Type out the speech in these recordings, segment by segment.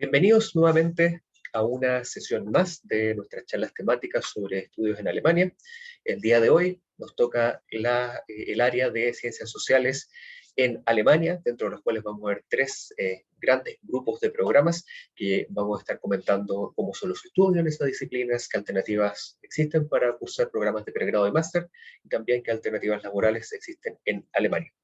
Bienvenidos nuevamente a una sesión más de nuestras charlas temáticas sobre estudios en Alemania. El día de hoy nos toca el área de ciencias sociales en Alemania, dentro de los cuales vamos a ver tres grandes grupos de programas que vamos a estar comentando cómo son los estudios en esas disciplinas, qué alternativas existen para cursar programas de pregrado y máster, y también qué alternativas laborales existen en Alemania.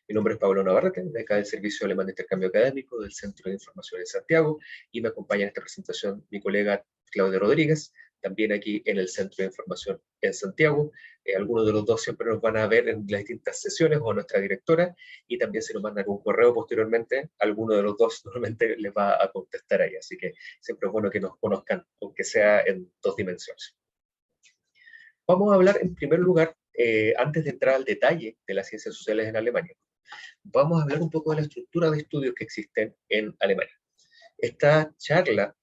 Mi nombre es Pablo Navarrete, de acá del Servicio Alemán de Intercambio Académico del Centro de Información en Santiago, y me acompaña en esta presentación mi colega Claudio Rodríguez, también aquí en el Centro de Información en Santiago. Algunos de los dos siempre nos van a ver en las distintas sesiones, o nuestra directora, y también se nos manda un correo posteriormente, alguno de los dos normalmente les va a contestar ahí, así que siempre es bueno que nos conozcan, aunque sea en dos dimensiones. Vamos a hablar en primer lugar, antes de entrar al detalle de las ciencias sociales en Alemania, vamos a hablar un poco de la estructura de estudios que existen en Alemania. Esta charla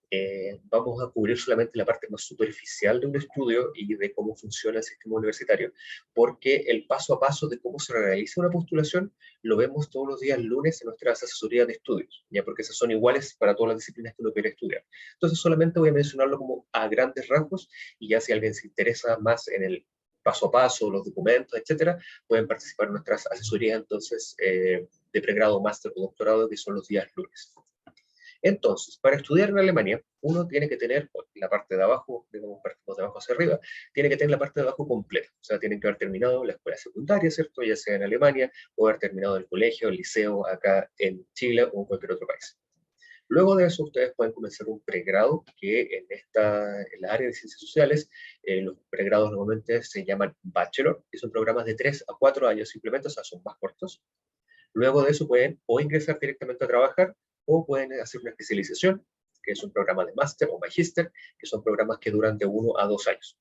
vamos a cubrir solamente la parte más superficial de un estudio y de cómo funciona el sistema universitario, porque el paso a paso de cómo se realiza una postulación lo vemos todos los días lunes en nuestras asesorías de estudios, ya porque esas son iguales para todas las disciplinas que uno quiere estudiar. Entonces solamente voy a mencionarlo como a grandes rasgos, y ya si alguien se interesa más en el paso a paso, los documentos, etcétera, pueden participar en nuestras asesorías entonces de pregrado, máster o doctorado, que son los días lunes. Entonces, para estudiar en Alemania, uno tiene que tener la parte de abajo, digamos, partimos de abajo hacia arriba, tiene que tener la parte de abajo completa. O sea, tienen que haber terminado la escuela secundaria, ¿cierto? Ya sea en Alemania, o haber terminado el colegio, el liceo, acá en Chile o en cualquier otro país. Luego de eso, ustedes pueden comenzar un pregrado, que en la área de ciencias sociales, los pregrados normalmente se llaman bachelor, y son programas de 3 a 4 años simplemente, o sea, son más cortos. Luego de eso pueden o ingresar directamente a trabajar, o pueden hacer una especialización, que es un programa de máster o magíster, que son programas que duran de 1 a 2 años.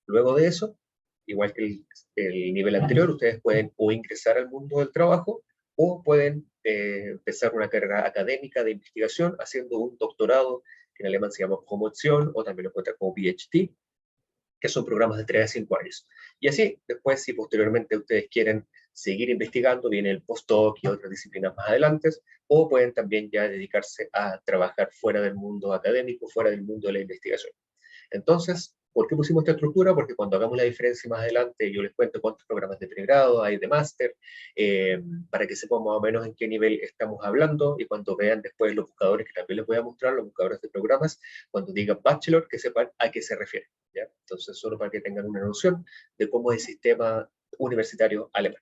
Luego de eso, igual que el nivel anterior, ustedes pueden o ingresar al mundo del trabajo, o pueden empezar una carrera académica de investigación haciendo un doctorado, que en alemán se llama Promotion, o también lo encuentran como PhD, que son programas de 3 a 5 años. Y así, después, si posteriormente ustedes quieren seguir investigando, viene el postdoc y otras disciplinas más adelante, o pueden también ya dedicarse a trabajar fuera del mundo académico, fuera del mundo de la investigación. Entonces, ¿por qué pusimos esta estructura? Porque cuando hagamos la diferencia más adelante, yo les cuento cuántos programas de pregrado hay, de máster, para que sepan más o menos en qué nivel estamos hablando, y cuando vean después los buscadores, que también les voy a mostrar, los buscadores de programas, cuando digan bachelor, que sepan a qué se refiere, ¿ya? Entonces, solo para que tengan una noción de cómo es el sistema universitario alemán.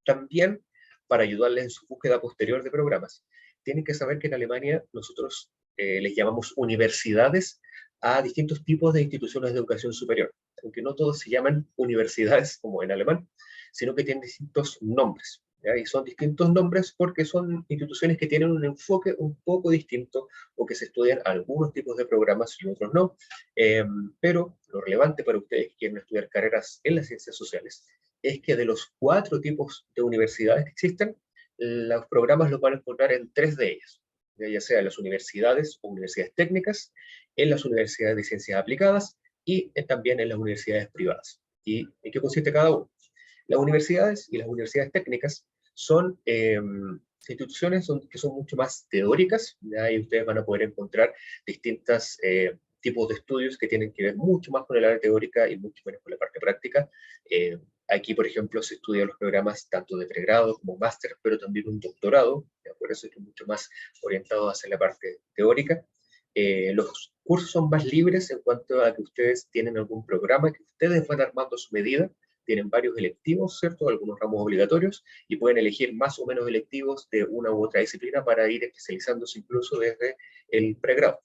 También, para ayudarles en su búsqueda posterior de programas, tienen que saber que en Alemania nosotros les llamamos universidades a distintos tipos de instituciones de educación superior, aunque no todos se llaman universidades como en alemán, sino que tienen distintos nombres, ¿ya? Y son distintos nombres porque son instituciones que tienen un enfoque un poco distinto, o que se estudian algunos tipos de programas y otros no. Pero lo relevante para ustedes que quieren estudiar carreras en las ciencias sociales es que de los 4 tipos de universidades que existen, los programas los van a encontrar en 3 de ellas, ya sea en las universidades o universidades técnicas, en las universidades de ciencias aplicadas, y también en las universidades privadas. ¿Y en qué consiste cada uno? Las universidades y las universidades técnicas son instituciones que son mucho más teóricas, ¿ya? Y ustedes van a poder encontrar distintos tipos de estudios que tienen que ver mucho más con el área teórica y mucho menos con la parte práctica. Aquí, por ejemplo, se estudian los programas tanto de pregrado como máster, pero también un doctorado, ¿ya? Por eso es mucho más orientado hacia la parte teórica. Los cursos son más libres en cuanto a que ustedes tienen algún programa que ustedes van armando a su medida. Tienen varios electivos, ¿cierto? Algunos ramos obligatorios, y pueden elegir más o menos electivos de una u otra disciplina para ir especializándose incluso desde el pregrado.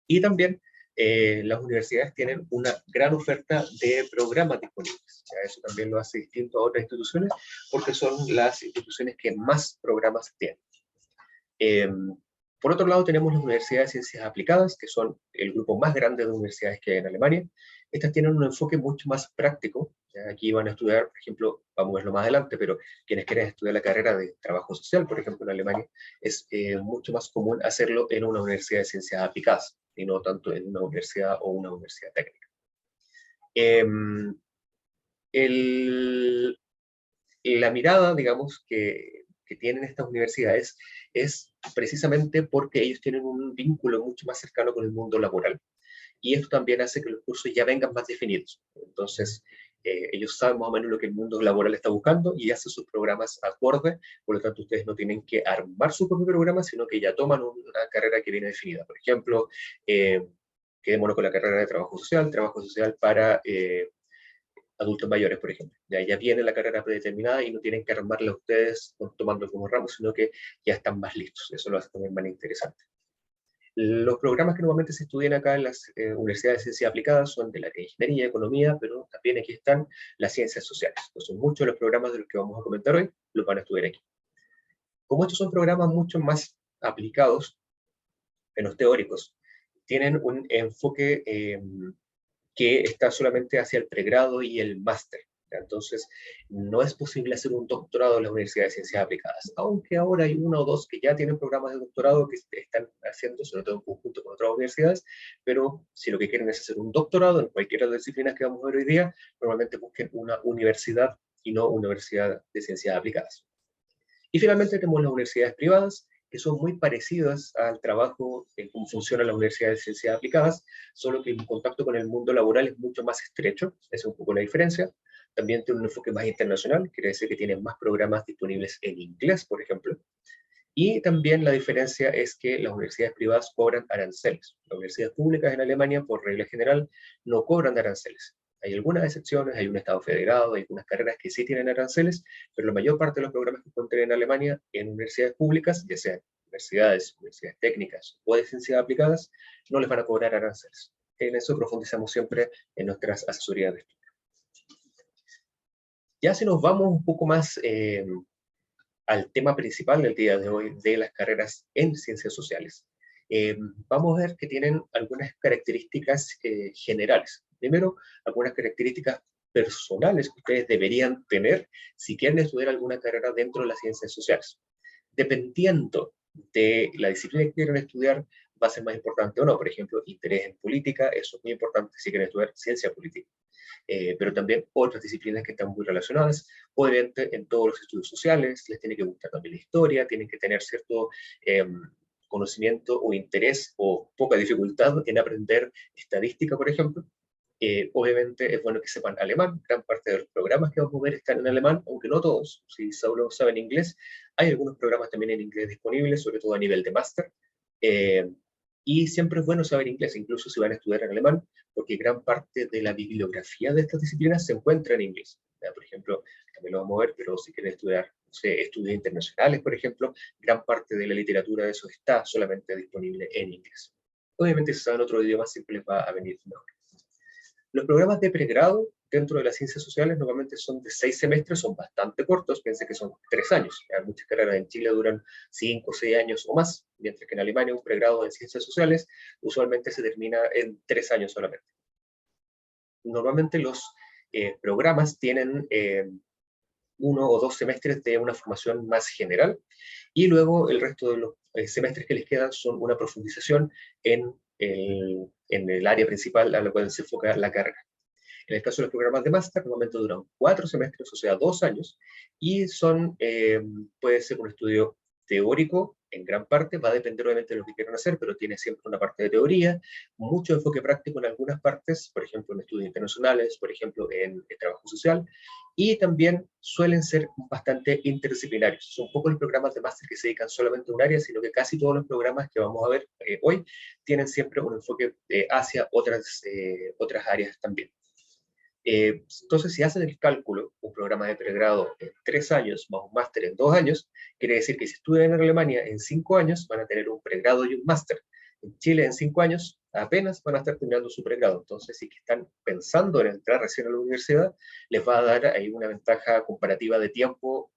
Y también las universidades tienen una gran oferta de programas disponibles. ¿Ya? Eso también lo hace distinto a otras instituciones, porque son las instituciones que más programas tienen. Eh, por otro lado, tenemos las universidades de ciencias aplicadas, que son el grupo más grande de universidades que hay en Alemania. Estas tienen un enfoque mucho más práctico. ¿Ya? Aquí van a estudiar, por ejemplo, vamos a verlo más adelante, pero quienes quieren estudiar la carrera de trabajo social, por ejemplo, en Alemania, es mucho más común hacerlo en una universidad de ciencias aplicadas, y no tanto en una universidad o una universidad técnica. El, la mirada, digamos, que que tienen estas universidades es precisamente porque ellos tienen un vínculo mucho más cercano con el mundo laboral. Y esto también hace que los cursos ya vengan más definidos. Entonces, ellos saben más o menos lo que el mundo laboral está buscando y hacen sus programas acorde. Por lo tanto, ustedes no tienen que armar su propio programa, sino que ya toman una carrera que viene definida. Por ejemplo, quedémonos con la carrera de trabajo social para adultos mayores, por ejemplo. Ya viene la carrera predeterminada y no tienen que armarla ustedes tomando como ramos, sino que ya están más listos. Eso lo hace también más interesante. Los programas que normalmente se estudian acá en las universidades de ciencias aplicadas son de la ingeniería, economía, pero también aquí están las ciencias sociales. Entonces, muchos de los programas de los que vamos a comentar hoy los van a estudiar aquí. Como estos son programas mucho más aplicados, menos teóricos, tienen un enfoque que está solamente hacia el pregrado y el máster. Entonces, no es posible hacer un doctorado en la Universidad de Ciencias Aplicadas, aunque ahora hay uno o dos que ya tienen programas de doctorado que están haciendo, sobre todo en conjunto con otras universidades, pero si lo que quieren es hacer un doctorado en cualquiera de las disciplinas que vamos a ver hoy día, normalmente busquen una universidad y no una universidad de ciencias aplicadas. Y finalmente tenemos las universidades privadas, que son muy parecidas al trabajo en cómo funcionan las universidades de ciencias aplicadas, solo que el contacto con el mundo laboral es mucho más estrecho, esa es un poco la diferencia. También tiene un enfoque más internacional, quiere decir que tienen más programas disponibles en inglés, por ejemplo. Y también la diferencia es que las universidades privadas cobran aranceles. Las universidades públicas en Alemania, por regla general, no cobran aranceles. Hay algunas excepciones, hay un Estado federado, hay algunas carreras que sí tienen aranceles, pero la mayor parte de los programas que encuentran en Alemania en universidades públicas, ya sean universidades técnicas o de ciencias aplicadas, no les van a cobrar aranceles. En eso profundizamos siempre en nuestras asesorías de estudio. Ya si nos vamos un poco más al tema principal del día de hoy de las carreras en ciencias sociales. Vamos a ver que tienen algunas características generales. Primero, algunas características personales que ustedes deberían tener si quieren estudiar alguna carrera dentro de las ciencias sociales. Dependiendo de la disciplina que quieran estudiar, va a ser más importante o no. Por ejemplo, interés en política, eso es muy importante si quieren estudiar ciencia política. Pero también otras disciplinas que están muy relacionadas. Obviamente, en todos los estudios sociales les tiene que gustar también la historia, tienen que tener cierto conocimiento o interés o poca dificultad en aprender estadística, por ejemplo. Obviamente es bueno que sepan alemán, gran parte de los programas que vamos a ver están en alemán, aunque no todos, si solo saben inglés, hay algunos programas también en inglés disponibles, sobre todo a nivel de máster, y siempre es bueno saber inglés, incluso si van a estudiar en alemán, porque gran parte de la bibliografía de estas disciplinas se encuentra en inglés. ¿Ya? Por ejemplo, también lo vamos a ver, pero si quieren estudiar, no sé, estudios internacionales, por ejemplo, gran parte de la literatura de eso está solamente disponible en inglés. Obviamente, si saben otro idioma, siempre les va a venir mejor. Los programas de pregrado dentro de las ciencias sociales normalmente son de 6 semestres, son bastante cortos, piensen que son 3 años. Ya muchas carreras en Chile duran 5 o 6 años o más, mientras que en Alemania un pregrado en ciencias sociales usualmente se termina en 3 años solamente. Normalmente los programas tienen 1 o 2 semestres de una formación más general y luego el resto de los semestres que les quedan son una profundización en el área principal a la cual se enfoca la carrera. En el caso de los programas de máster, normalmente duran 4 semestres, o sea, 2 años, y puede ser un estudio teórico en gran parte, va a depender obviamente de lo que quieran hacer, pero tiene siempre una parte de teoría, mucho enfoque práctico en algunas partes, por ejemplo en estudios internacionales, por ejemplo en el trabajo social, y también suelen ser bastante interdisciplinarios. Son pocos los programas de máster que se dedican solamente a un área, sino que casi todos los programas que vamos a ver hoy tienen siempre un enfoque hacia otras áreas también. Entonces, si hacen el cálculo, un programa de pregrado en 3 años más un máster en 2 años, quiere decir que si estudian en Alemania en 5 años, van a tener un pregrado y un máster. En Chile en 5 años apenas van a estar terminando su pregrado. Entonces, si están pensando en entrar recién a la universidad, les va a dar ahí una ventaja comparativa de tiempo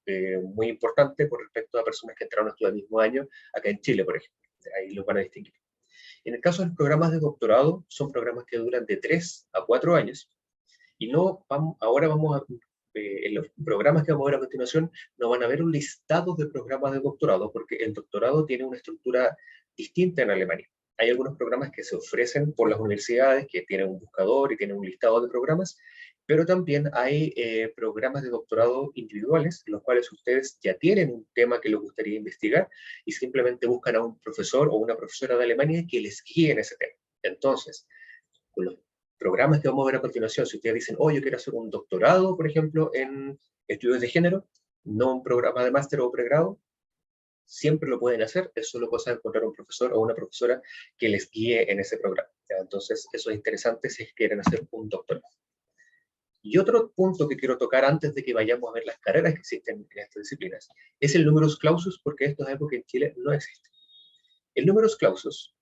muy importante con respecto a personas que entraron a estudiar el mismo año acá en Chile, por ejemplo. Ahí los van a distinguir. En el caso de los programas de doctorado, son programas que duran de 3 a 4 años, y no ahora vamos a, en los programas que vamos a ver a continuación, no van a ver un listado de programas de doctorado, porque el doctorado tiene una estructura distinta en Alemania. Hay algunos programas que se ofrecen por las universidades, que tienen un buscador y tienen un listado de programas, pero también hay programas de doctorado individuales, en los cuales ustedes ya tienen un tema que les gustaría investigar y simplemente buscan a un profesor o una profesora de Alemania que les guíe en ese tema. Entonces, con los programas que vamos a ver a continuación, si ustedes dicen, oh, yo quiero hacer un doctorado, por ejemplo, en estudios de género, no un programa de máster o pregrado, siempre lo pueden hacer, es solo cosa de encontrar un profesor o una profesora que les guíe en ese programa. ¿Ya? Entonces, eso es interesante si quieren hacer un doctorado. Y otro punto que quiero tocar antes de que vayamos a ver las carreras que existen en estas disciplinas es el numerus clausus, porque esto es algo que en Chile no existe. El numerus clausus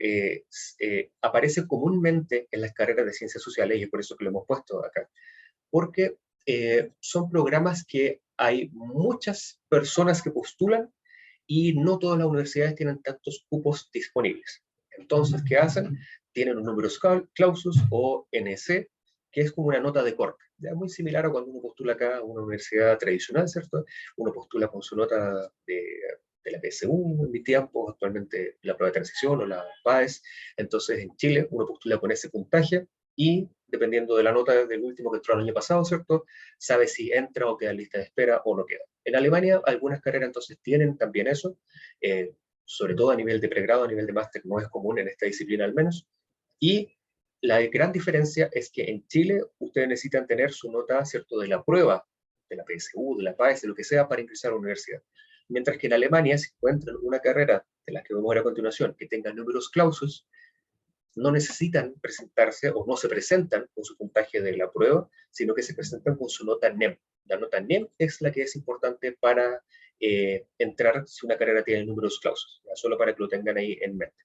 aparece comúnmente en las carreras de ciencias sociales y es por eso que lo hemos puesto acá, porque son programas que hay muchas personas que postulan y no todas las universidades tienen tantos cupos disponibles. Entonces, ¿qué hacen? Tienen un numerus clausus o NC, que es como una nota de corte. Ya muy similar a cuando uno postula acá a una universidad tradicional, ¿cierto? Uno postula con su nota de la PSU en mi tiempo, actualmente la prueba de transición o la PAES. Entonces, en Chile, uno postula con ese puntaje y, dependiendo de la nota del último que entró el año pasado, ¿cierto? Sabe si entra o queda en lista de espera o no queda. En Alemania, algunas carreras entonces tienen también eso, sobre todo a nivel de pregrado, a nivel de máster, no es común en esta disciplina al menos. Y la gran diferencia es que en Chile ustedes necesitan tener su nota, ¿cierto?, de la prueba, de la PSU, de la PAES, de lo que sea, para ingresar a la universidad. Mientras que en Alemania, si encuentran una carrera de la que vamos a ver a continuación, que tenga números clausus, no necesitan presentarse o no se presentan con su puntaje de la prueba, sino que se presentan con su nota NEM. La nota NEM es la que es importante para entrar si una carrera tiene números clausus, ¿ya? Solo para que lo tengan ahí en mente.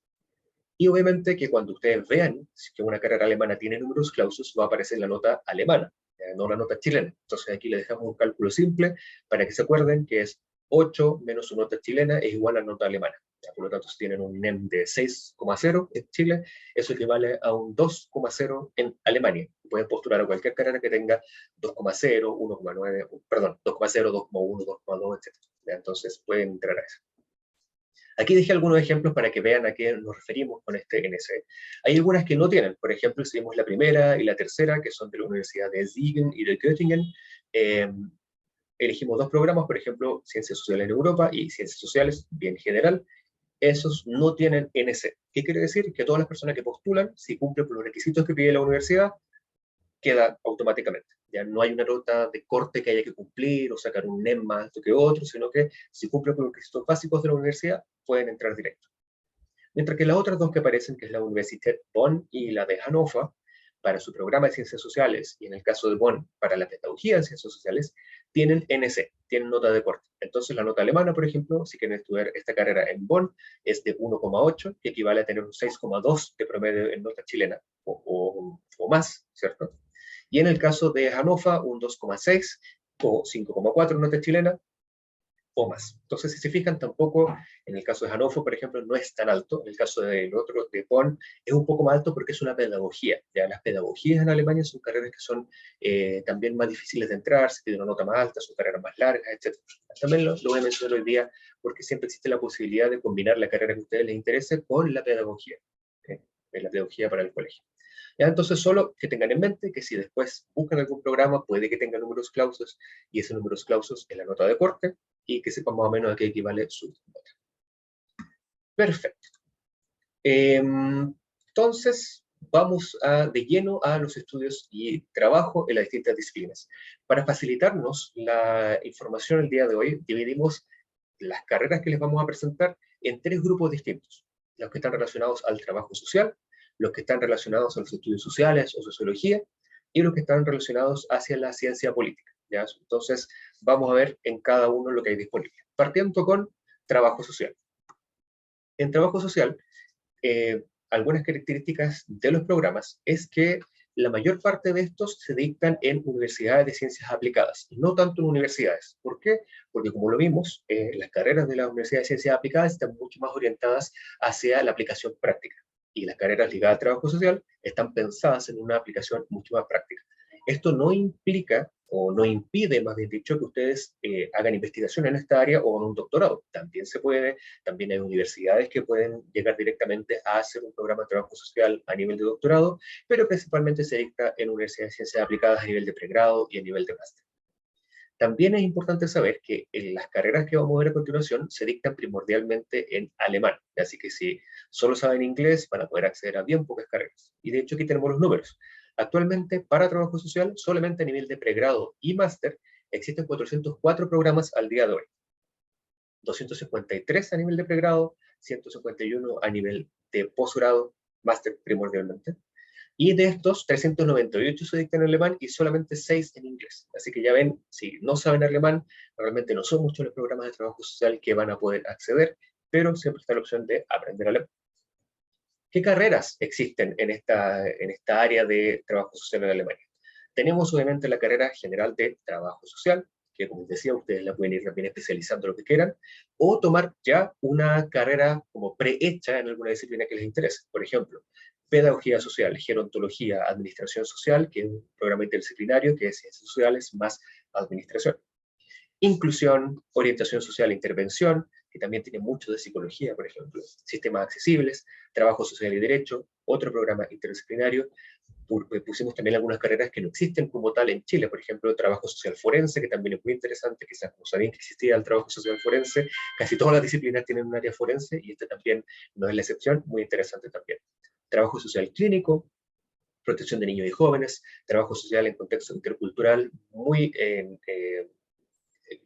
Y obviamente que cuando ustedes vean que una carrera alemana tiene números clausus, va a aparecer la nota alemana, no la nota chilena. Entonces aquí les dejamos un cálculo simple para que se acuerden que es 8 menos su nota chilena es igual a la nota alemana. Por lo tanto, si tienen un NEM de 6,0 en Chile, eso equivale a un 2,0 en Alemania. Pueden postular a cualquier carrera que tenga 2,0, 1,9, perdón, 2,0, 2,1, 2,2, etc. Entonces pueden entrar a eso. Aquí dejé algunos ejemplos para que vean a qué nos referimos con este NC. Hay algunas que no tienen, por ejemplo, si vemos la primera y la tercera, que son de la Universidad de Siegen y de Göttingen, elegimos dos programas, por ejemplo, Ciencias Sociales en Europa y Ciencias Sociales, bien general. Esos no tienen NC. ¿Qué quiere decir? Que todas las personas que postulan, si cumplen con los requisitos que pide la universidad, queda automáticamente. Ya no hay una nota de corte que haya que cumplir o sacar un NEM más alto que otro, sino que si cumplen con los requisitos básicos de la universidad, pueden entrar directo. Mientras que las otras dos que aparecen, que es la Universität Bonn y la de Hannover, para su programa de ciencias sociales, y en el caso de Bonn, para la pedagogía de ciencias sociales, tienen NC, tienen nota de corte. Entonces la nota alemana, por ejemplo, si quieren estudiar esta carrera en Bonn, es de 1,8, que equivale a tener un 6,2 de promedio en nota chilena, o más, ¿cierto? Y en el caso de Hannover, un 2,6 o 5,4 nota chilena, o más. Entonces, si se fijan, tampoco en el caso de Hannover, por ejemplo, no es tan alto. En el caso del otro, de Bonn, es un poco más alto porque es una pedagogía. ¿Ya? Las pedagogías en Alemania son carreras que son también más difíciles de entrar, se pide una nota más alta, son carreras más largas, etc. También lo voy a mencionar hoy día porque siempre existe la posibilidad de combinar la carrera que a ustedes les interese con la pedagogía. La pedagogía para el colegio. ¿Ya? Entonces, solo que tengan en mente que si después buscan algún programa, puede que tenga números clausus, y ese números clausus es la nota de corte, y que sepan más o menos a qué equivale su nota. Perfecto. Entonces, vamos de lleno a los estudios y trabajo en las distintas disciplinas. Para facilitarnos la información el día de hoy, dividimos las carreras que les vamos a presentar en tres grupos distintos. Los que están relacionados al trabajo social, los que están relacionados a los estudios sociales o sociología, y los que están relacionados hacia la ciencia política. ¿Ya? Entonces, vamos a ver en cada uno lo que hay disponible. Partiendo con trabajo social. En trabajo social, algunas características de los programas es que la mayor parte de estos se dictan en universidades de ciencias aplicadas, no tanto en universidades. ¿Por qué? Porque como lo vimos, las carreras de la Universidad de Ciencias Aplicadas están mucho más orientadas hacia la aplicación práctica, y las carreras ligadas al trabajo social están pensadas en una aplicación mucho más práctica. Esto no implica, o no impide, más bien dicho, que ustedes hagan investigación en esta área o en un doctorado. También se puede, también hay universidades que pueden llegar directamente a hacer un programa de trabajo social a nivel de doctorado, pero principalmente se dicta en universidades de ciencias aplicadas a nivel de pregrado y a nivel de máster. También es importante saber que en las carreras que vamos a ver a continuación se dictan primordialmente en alemán, así que si solo saben inglés van a poder acceder a bien pocas carreras. Y de hecho aquí tenemos los números. Actualmente para trabajo social, solamente a nivel de pregrado y máster, existen 404 programas al día de hoy. 253 a nivel de pregrado, 151 a nivel de posgrado, máster primordialmente. Y de estos, 398 se dictan en alemán y solamente 6 en inglés. Así que ya ven, si no saben alemán, realmente no son muchos los programas de trabajo social que van a poder acceder, pero siempre está la opción de aprender alemán. ¿Qué carreras existen en esta área de trabajo social en Alemania? Tenemos obviamente la carrera general de trabajo social, que como les decía, ustedes la pueden ir también especializando lo que quieran, o tomar ya una carrera como prehecha en alguna disciplina que les interese. Por ejemplo, pedagogía social, gerontología, administración social, que es un programa interdisciplinario que es ciencias sociales más administración. Inclusión, orientación social e intervención, que también tiene mucho de psicología, por ejemplo, sistemas accesibles, trabajo social y derecho, otro programa interdisciplinario. Pusimos también algunas carreras que no existen como tal en Chile, por ejemplo, trabajo social forense, que también es muy interesante, quizás como sabían que existía el trabajo social forense, casi todas las disciplinas tienen un área forense y este también no es la excepción, muy interesante también. Trabajo social clínico, protección de niños y jóvenes, trabajo social en contexto intercultural,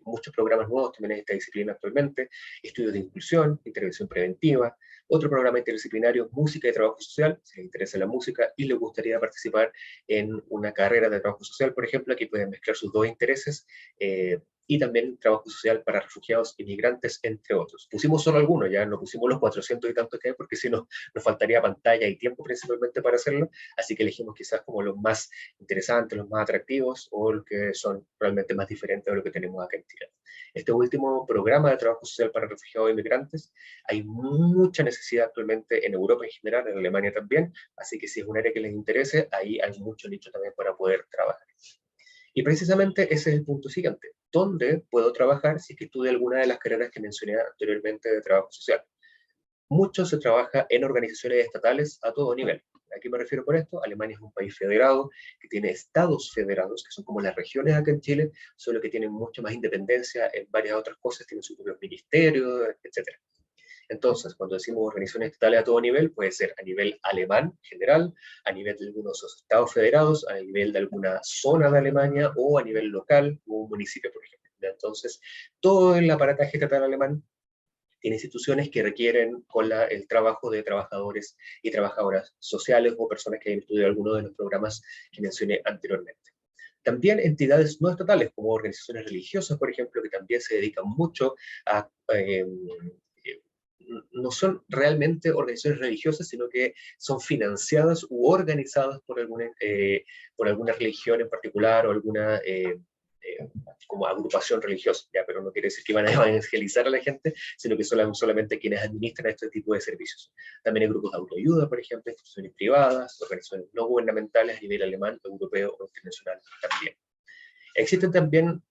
muchos programas nuevos también en esta disciplina actualmente, estudios de inclusión, intervención preventiva, otro programa interdisciplinario, música y trabajo social, si les interesa la música y les gustaría participar en una carrera de trabajo social, por ejemplo, aquí pueden mezclar sus dos intereses, y también trabajo social para refugiados y migrantes, entre otros. Pusimos solo algunos, ya no pusimos los 400 y tantos que hay, porque si no, nos faltaría pantalla y tiempo principalmente para hacerlo, así que elegimos quizás como los más interesantes, los más atractivos, o los que son realmente más diferentes de lo que tenemos acá en Chile. Este último programa de trabajo social para refugiados y migrantes, hay mucha necesidad actualmente en Europa en general, en Alemania también, así que si es un área que les interese, ahí hay mucho nicho también para poder trabajar. Y precisamente ese es el punto siguiente. ¿Dónde puedo trabajar si es que estudio alguna de las carreras que mencioné anteriormente de trabajo social? Mucho se trabaja en organizaciones estatales a todo nivel. ¿A qué me refiero con esto? Alemania es un país federado que tiene estados federados, que son como las regiones acá en Chile, solo que tienen mucho más independencia en varias otras cosas, tienen sus propios ministerios, etc. Entonces, cuando decimos organizaciones estatales a todo nivel, puede ser a nivel alemán general, a nivel de algunos estados federados, a nivel de alguna zona de Alemania o a nivel local o un municipio, por ejemplo. Entonces, todo el aparataje estatal alemán tiene instituciones que requieren con el trabajo de trabajadores y trabajadoras sociales o personas que hayan estudiado alguno de los programas que mencioné anteriormente. También entidades no estatales, como organizaciones religiosas, por ejemplo, que también se dedican mucho a no son realmente organizaciones religiosas, sino que son financiadas u organizadas por alguna religión en particular o alguna eh, como agrupación religiosa, ya, pero no quiere decir que van a evangelizar a la gente, sino que son solamente quienes administran este tipo de servicios. También hay grupos de autoayuda, por ejemplo, instituciones privadas, organizaciones no gubernamentales a nivel alemán, europeo o internacional también. Existen también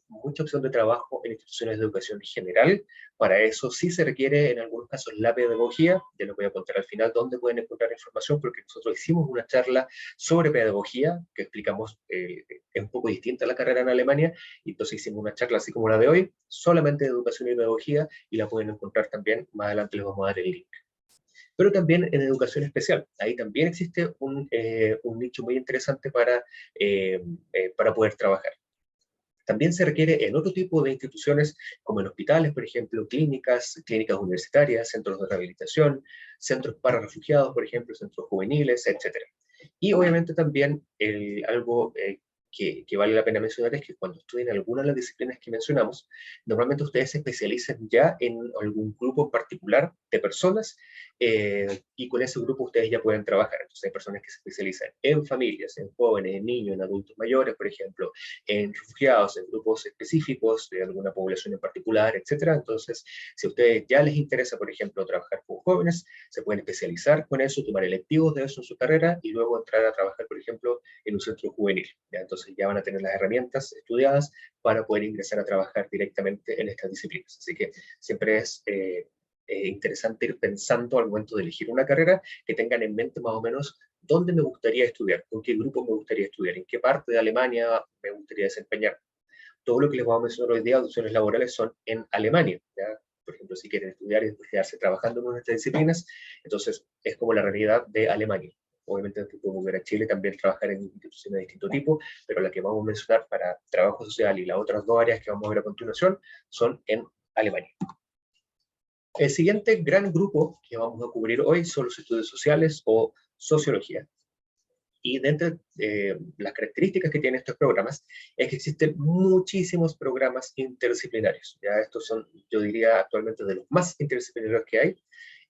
mucha opción de trabajo en instituciones de educación general. Para eso sí se requiere en algunos casos la pedagogía. Ya les voy a contar al final dónde pueden encontrar información, porque nosotros hicimos una charla sobre pedagogía que explicamos, es un poco distinta a la carrera en Alemania, y entonces hicimos una charla así como la de hoy, solamente de educación y pedagogía, y la pueden encontrar también. Más adelante les vamos a dar el link. Pero también en educación especial. Ahí también existe un nicho muy interesante para poder trabajar. También se requiere en otro tipo de instituciones, como en hospitales, por ejemplo, clínicas universitarias, centros de rehabilitación, centros para refugiados, por ejemplo, centros juveniles, etc. Y obviamente también algo que vale la pena mencionar es que cuando estudien alguna de las disciplinas que mencionamos, normalmente ustedes se especializan ya en algún grupo en particular de personas, y con ese grupo ustedes ya pueden trabajar. Entonces hay personas que se especializan en familias, en jóvenes, en niños, en adultos mayores, por ejemplo, en refugiados, en grupos específicos de alguna población en particular, etcétera. Entonces, si a ustedes ya les interesa, por ejemplo, trabajar con jóvenes, se pueden especializar con eso, tomar electivos de eso en su carrera y luego entrar a trabajar, por ejemplo, en un centro juvenil. ¿Ya? Entonces ya van a tener las herramientas estudiadas para poder ingresar a trabajar directamente en estas disciplinas. Así que siempre es interesante ir pensando al momento de elegir una carrera, que tengan en mente más o menos dónde me gustaría estudiar, con qué grupo me gustaría estudiar, en qué parte de Alemania me gustaría desempeñar. Todo lo que les vamos a mencionar hoy día, opciones laborales, son en Alemania. ¿Ya? Por ejemplo, si quieren estudiar y después quedarse trabajando en una de estas disciplinas, entonces es como la realidad de Alemania. Obviamente podemos ver a Chile también trabajar en instituciones de distinto tipo, pero la que vamos a mencionar para trabajo social y las otras dos áreas que vamos a ver a continuación son en Alemania. El siguiente gran grupo que vamos a cubrir hoy son los estudios sociales o sociología. Y dentro de las características que tienen estos programas es que existen muchísimos programas interdisciplinarios. Ya estos son, yo diría, actualmente de los más interdisciplinarios que hay.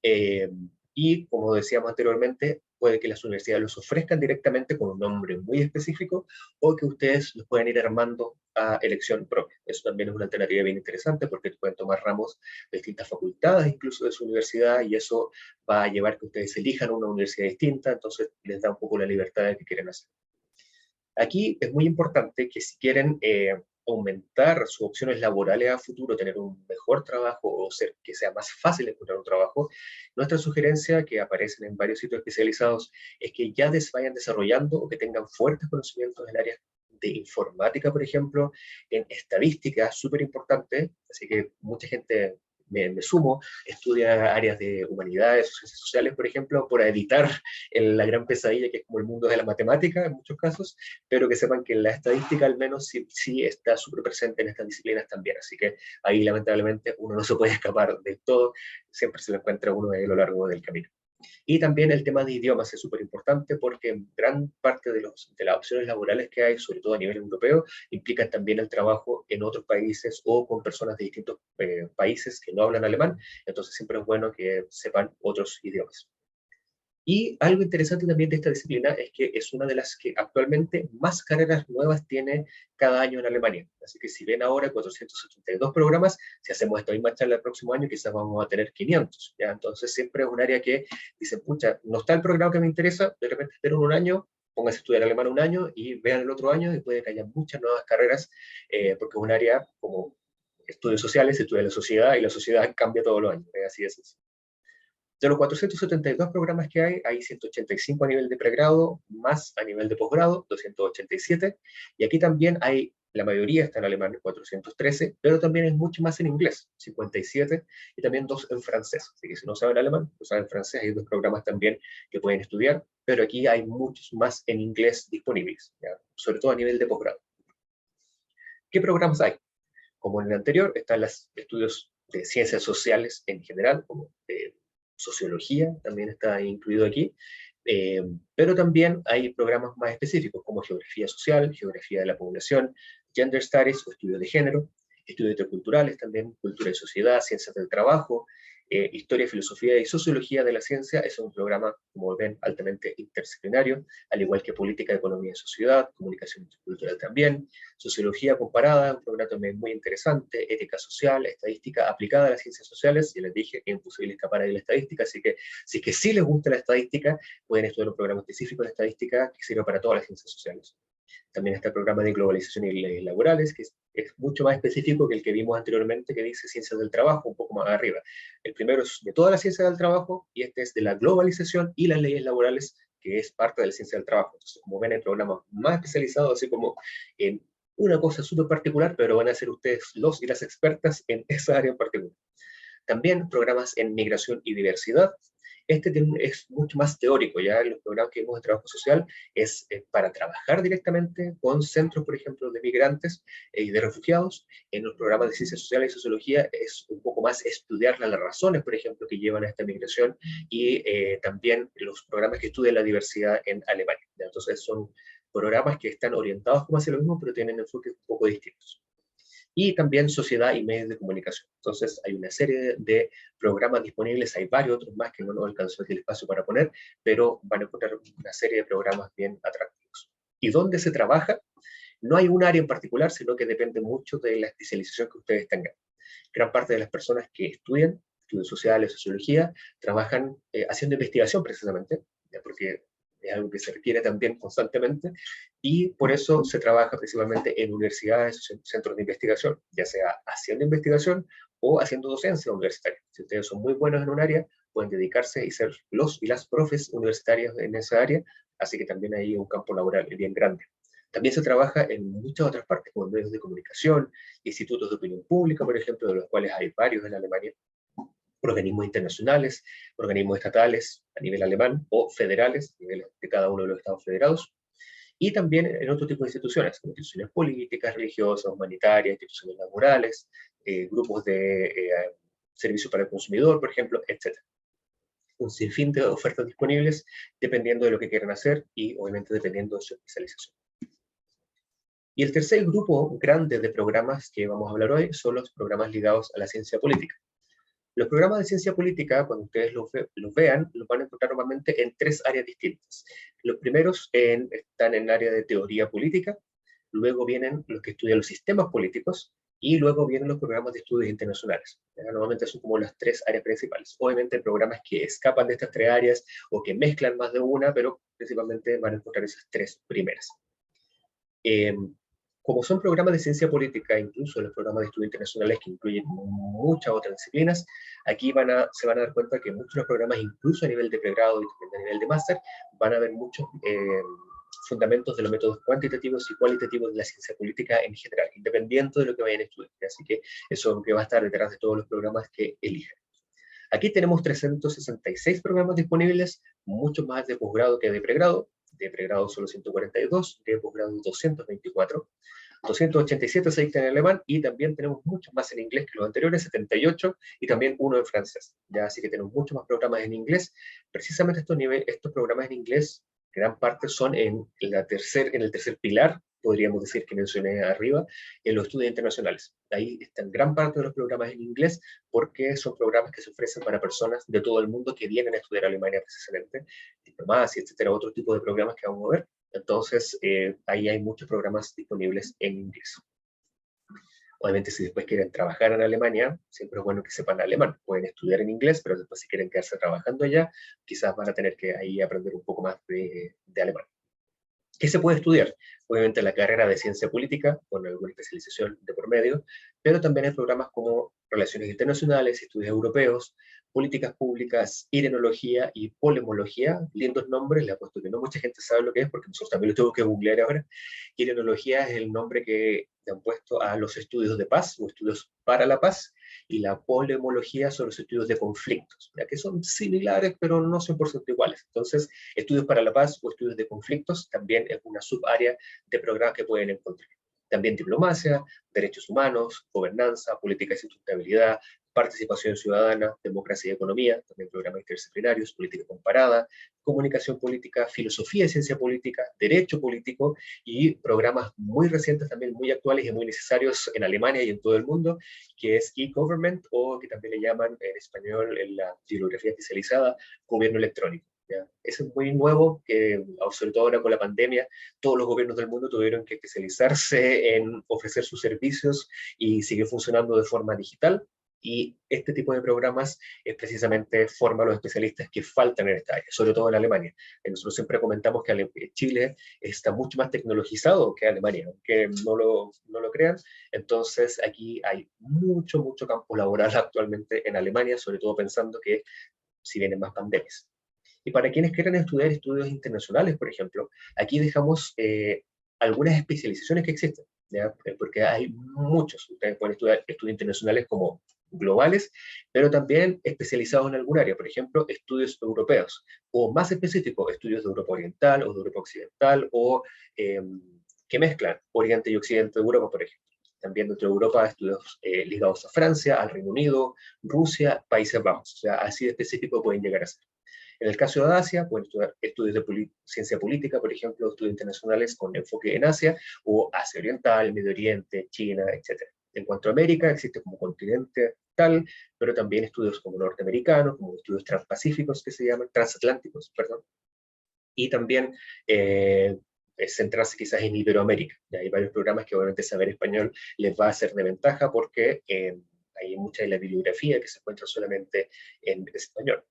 Eh, y como decíamos anteriormente, puede que las universidades los ofrezcan directamente con un nombre muy específico o que ustedes los pueden ir armando a elección propia. Eso también es una alternativa bien interesante porque pueden tomar ramos de distintas facultades, incluso de su universidad, y eso va a llevar que ustedes elijan una universidad distinta, entonces les da un poco la libertad de que quieren hacer. Aquí es muy importante que si quieren aumentar sus opciones laborales a futuro, tener un mejor trabajo o que sea más fácil encontrar un trabajo, nuestra sugerencia, que aparecen en varios sitios especializados, es que ya vayan desarrollando o que tengan fuertes conocimientos en áreas de informática, por ejemplo, en estadística, súper importante, así que mucha gente me sumo, estudia áreas de humanidades, ciencias sociales, por ejemplo, para evitar la gran pesadilla que es como el mundo de la matemática en muchos casos, pero que sepan que la estadística al menos sí está súper presente en estas disciplinas también, así que ahí lamentablemente uno no se puede escapar de todo, siempre se lo encuentra uno a lo largo del camino. Y también el tema de idiomas es súper importante porque gran parte de las opciones laborales que hay, sobre todo a nivel europeo, implican también el trabajo en otros países o con personas de distintos países que no hablan alemán, entonces siempre es bueno que sepan otros idiomas. Y algo interesante también de esta disciplina es que es una de las que actualmente más carreras nuevas tiene cada año en Alemania. Así que si ven ahora 472 programas, si hacemos esta misma charla el próximo año, quizás vamos a tener 500. ¿Ya? Entonces siempre es un área que dicen, pucha, no está el programa que me interesa, de repente esperen un año, pónganse a estudiar alemán un año y vean el otro año y puede que haya muchas nuevas carreras, porque es un área como estudios sociales, se estudia la sociedad y la sociedad cambia todos los años. Así es. De los 472 programas que hay 185 a nivel de pregrado, más a nivel de posgrado, 287, y aquí también hay, la mayoría está en alemán, 413, pero también es mucho más en inglés, 57, y también 2 en francés. Así que si no saben alemán, no saben francés, hay 2 programas también que pueden estudiar, pero aquí hay muchos más en inglés disponibles, ¿ya? Sobre todo a nivel de posgrado. ¿Qué programas hay? Como en el anterior, están los estudios de ciencias sociales en general, como sociología también está incluido aquí, pero también hay programas más específicos como geografía social, geografía de la población, gender studies o estudios de género, estudios interculturales también, cultura y sociedad, ciencias del trabajo, historia, filosofía y sociología de la ciencia. Es un programa, como ven, altamente interdisciplinario, al igual que política, economía y sociedad, comunicación intercultural también, sociología comparada, un programa también muy interesante, ética social, estadística aplicada a las ciencias sociales. Ya les dije que es imposible escapar de la estadística, así que si es que sí les gusta la estadística, pueden estudiar un programa específico de estadística que sirve para todas las ciencias sociales. También está el programa de globalización y leyes laborales, que es mucho más específico que el que vimos anteriormente, que dice ciencias del trabajo, un poco más arriba. El primero es de toda la ciencia del trabajo, y este es de la globalización y las leyes laborales, que es parte de la ciencia del trabajo. Entonces, como ven, hay programas más especializados, así como en una cosa súper particular, pero van a ser ustedes los y las expertas en esa área en particular. También programas en migración y diversidad. Este es mucho más teórico, ya en los programas que vimos de trabajo social es para trabajar directamente con centros, por ejemplo, de migrantes y de refugiados. En los programas de ciencias sociales y sociología es un poco más estudiar las razones, por ejemplo, que llevan a esta migración, y también los programas que estudian la diversidad en Alemania. ¿Ya? Entonces son programas que están orientados como hacia lo mismo, pero tienen enfoques un poco distintos. Y también sociedad y medios de comunicación. Entonces hay una serie de programas disponibles, hay varios otros más que no nos alcanzó aquí el espacio para poner, pero van a encontrar una serie de programas bien atractivos. ¿Y dónde se trabaja? No hay un área en particular, sino que depende mucho de la especialización que ustedes tengan. Gran parte de las personas que estudian estudios sociales, sociología, trabajan haciendo investigación precisamente, ¿ya? Porque es algo que se requiere también constantemente, y por eso se trabaja principalmente en universidades, centros de investigación, ya sea haciendo investigación o haciendo docencia universitaria. Si ustedes son muy buenos en un área, pueden dedicarse y ser los y las profes universitarias en esa área, así que también hay un campo laboral bien grande. También se trabaja en muchas otras partes, como medios de comunicación, institutos de opinión pública, por ejemplo, de los cuales hay varios en Alemania, organismos internacionales, organismos estatales a nivel alemán o federales, a nivel de cada uno de los estados federados, y también en otro tipo de instituciones, como instituciones políticas, religiosas, humanitarias, instituciones laborales, grupos de servicio para el consumidor, por ejemplo, etc. Un sinfín de ofertas disponibles dependiendo de lo que quieran hacer y obviamente dependiendo de su especialización. Y el tercer grupo grande de programas que vamos a hablar hoy son los programas ligados a la ciencia política. Los programas de ciencia política, cuando ustedes los vean, los van a encontrar normalmente en tres áreas distintas. Los primeros están en el área de teoría política, luego vienen los que estudian los sistemas políticos, y luego vienen los programas de estudios internacionales. Normalmente son como las tres áreas principales. Obviamente programas que escapan de estas tres áreas o que mezclan más de una, pero principalmente van a encontrar esas tres primeras. Como son programas de ciencia política, incluso los programas de estudios internacionales que incluyen muchas otras disciplinas, aquí se van a dar cuenta que muchos de los programas, incluso a nivel de pregrado y también a nivel de máster, van a haber muchos fundamentos de los métodos cuantitativos y cualitativos de la ciencia política en general, independiente de lo que vayan a estudiar. Así que eso es lo que va a estar detrás de todos los programas que elijan. Aquí tenemos 366 programas disponibles, mucho más de posgrado que de pregrado. De pregrado solo 142, de posgrado 224. 287 se dictan en alemán y también tenemos muchos más en inglés que los anteriores, 78, y también uno en francés. ¿Ya? Así que tenemos muchos más programas en inglés. Precisamente estos programas en inglés, gran parte son en el tercer pilar, podríamos decir, que mencioné arriba, en los estudios internacionales. Ahí están gran parte de los programas en inglés porque son programas que se ofrecen para personas de todo el mundo que vienen a estudiar a Alemania precisamente, diplomacia, etcétera, otro tipo de programas que vamos a ver. Entonces, ahí hay muchos programas disponibles en inglés. Obviamente, si después quieren trabajar en Alemania, siempre es bueno que sepan alemán. Pueden estudiar en inglés, pero después si quieren quedarse trabajando allá, quizás van a tener que ahí aprender un poco más de alemán. ¿Qué se puede estudiar? Obviamente la carrera de ciencia política, con alguna especialización de por medio, pero también hay programas como relaciones internacionales, estudios europeos, políticas públicas, irenología y polemología. Lindos nombres, le apuesto que no mucha gente sabe lo que es, porque nosotros también lo tengo que googlear ahora. Irenología es el nombre que le han puesto a los estudios de paz o estudios para la paz, y la polemología son los estudios de conflictos, ya que son similares, pero no 100% iguales. Entonces, estudios para la paz o estudios de conflictos también es una subárea de programas que pueden encontrar. También diplomacia, derechos humanos, gobernanza, política y sustentabilidad, participación ciudadana, democracia y economía, también programas interdisciplinarios, política comparada, comunicación política, filosofía y ciencia política, derecho político, y programas muy recientes también, muy actuales y muy necesarios en Alemania y en todo el mundo, que es e-government, o que también le llaman en español, en la bibliografía especializada, gobierno electrónico. ¿Ya? Eso es muy nuevo, que sobre todo ahora con la pandemia, todos los gobiernos del mundo tuvieron que especializarse en ofrecer sus servicios y seguir funcionando de forma digital, y este tipo de programas es precisamente forma a los especialistas que faltan en esta área, sobre todo en Alemania. Nosotros siempre comentamos que Chile está mucho más tecnologizado que Alemania, aunque no lo crean. Entonces aquí hay mucho campo laboral actualmente en Alemania, sobre todo pensando que si vienen más pandemias. Y para quienes quieran estudiar estudios internacionales, por ejemplo, aquí dejamos algunas especializaciones que existen, ¿ya? Porque hay muchos. Ustedes pueden estudiar estudios internacionales como globales, pero también especializados en algún área, por ejemplo, estudios europeos, o más específico, estudios de Europa Oriental o de Europa Occidental, o que mezclan Oriente y Occidente de Europa, por ejemplo. También dentro de Europa, estudios ligados a Francia, al Reino Unido, Rusia, Países Bajos. O sea, así de específico pueden llegar a ser. En el caso de Asia, pueden estudiar estudios de ciencia política, por ejemplo, estudios internacionales con enfoque en Asia, o Asia Oriental, Medio Oriente, China, etc. En cuanto a América, existe como continente tal, pero también estudios como norteamericanos, como estudios transpacíficos que se llaman, transatlánticos, perdón, y también centrarse quizás en Iberoamérica. Ya hay varios programas que obviamente saber español les va a ser de ventaja porque hay mucha de la bibliografía que se encuentra solamente en español.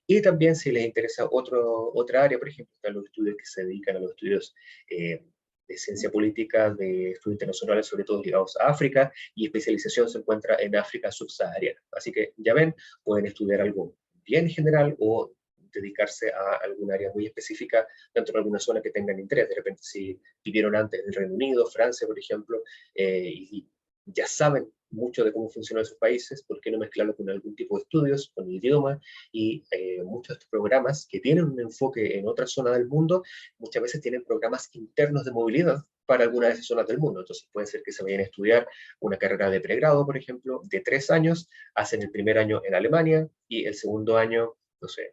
Y también si les interesa otra área, por ejemplo, están los estudios que se dedican a los estudios de ciencia política, de estudios internacionales, sobre todo ligados a África, y especialización se encuentra en África subsahariana. Así que ya ven, pueden estudiar algo bien general o dedicarse a algún área muy específica dentro de alguna zona que tengan interés. De repente, si vivieron antes en el Reino Unido, Francia, por ejemplo, y ya saben mucho de cómo funcionan esos países, ¿por qué no mezclarlo con algún tipo de estudios, con el idioma? Y muchos de estos programas que tienen un enfoque en otra zona del mundo, muchas veces tienen programas internos de movilidad para alguna de esas zonas del mundo. Entonces puede ser que se vayan a estudiar una carrera de pregrado, por ejemplo, de 3 años, hacen el primer año en Alemania y el segundo año, no sé,